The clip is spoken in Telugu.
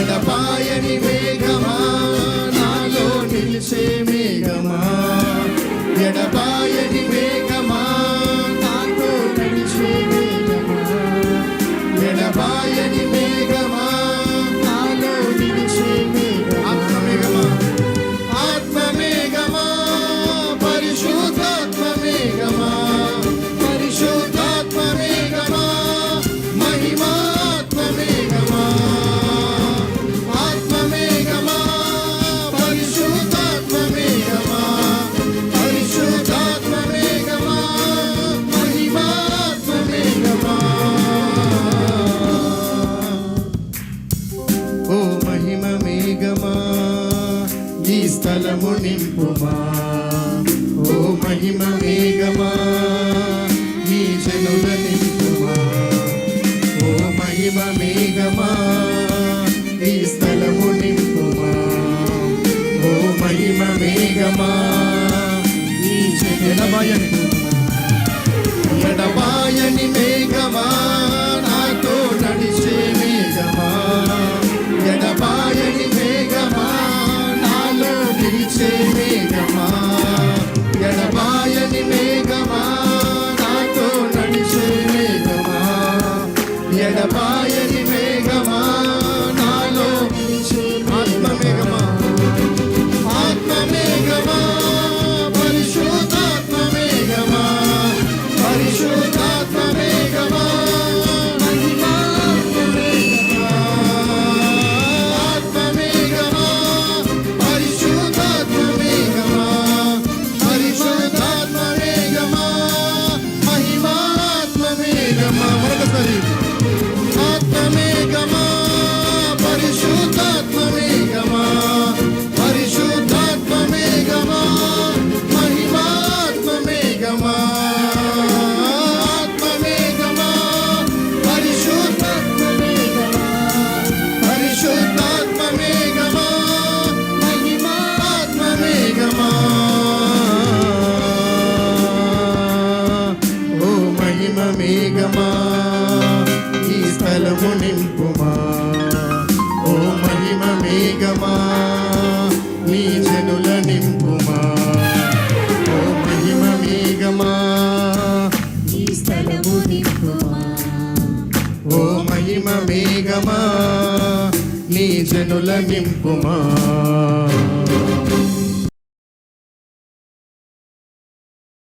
ఎడబాయని మేఘమా నాలో నిలిచే మేఘమా, ఎడబాయని మేఘమా నాతో నడిచే మేఘమా, ఎడబాయని మేఘమా నాలో నిలిచే మేఘమా, ఆత్మ మేఘమా పరిశుద్ధాత్మ మేఘమా, పరిశుద్ధాత్మ మేఘమా మహిమాత్మ మేఘమా, ఆత్మ మేఘమా పరిశుద్ధాత్మ మేఘమా, పరిశుద్ధాత్మ మేఘమా మహిమాత్మ మేఘమా. ఓ మహిమ మేఘమా ఈ స్థలము నింపుమా, ఓ మహిమ మేఘమా ఈ జనుల నింపుమా, ఓ మహిమ మేఘమా ఈ స్థలము నింపుమా, ఓ మహిమ మేఘమా ఈ ఎడబాయని ఎడబాయని మేఘమా నాతో నడిచే మేఘమా, ఎడబాయని మేఘమా నాలో నిలిచే మేఘమా, ఎడబాయని మేఘమా నాతో నడిచే మేఘమా, ఎడబాయని మేఘమా నాలో నిలిచే ఆత్మ మేఘమా, ఆత్మ మేఘమా పరిశుద్ధాత్మ మేఘమా, పరిశుద్ధాత్మ మేఘమా మహిమాత్మ మేఘమా, ఆత్మ మేఘమా పరిశుద్ధాత్మ మేఘమా, పరిశుద్ధాత్మ మేఘమా మహిమాత్మ మేఘమా. మరొకసారి ఆత్మ మేఘమా పరిశుద్ధాత్మ మేఘమా, పరిశుద్ధాత్మ మేఘమా మహిమాత్మ మేఘమా, ఆత్మ మేఘమా పరిశుద్ధాత్మ మేఘమా, పరిశుద్ధాత్మ మేఘమా మహిమాత్మ మేఘమా. ఓ మహిమ మేఘమా ఈ స్థలము నింపుమా, ఓ మహిమ మేఘమా నీ జనుల నింపుమా, ఓ మహిమ మేఘమా ఈ స్థలము నింపుమా, ఓ మహిమ మేఘమా నీ జనుల నింపుమా.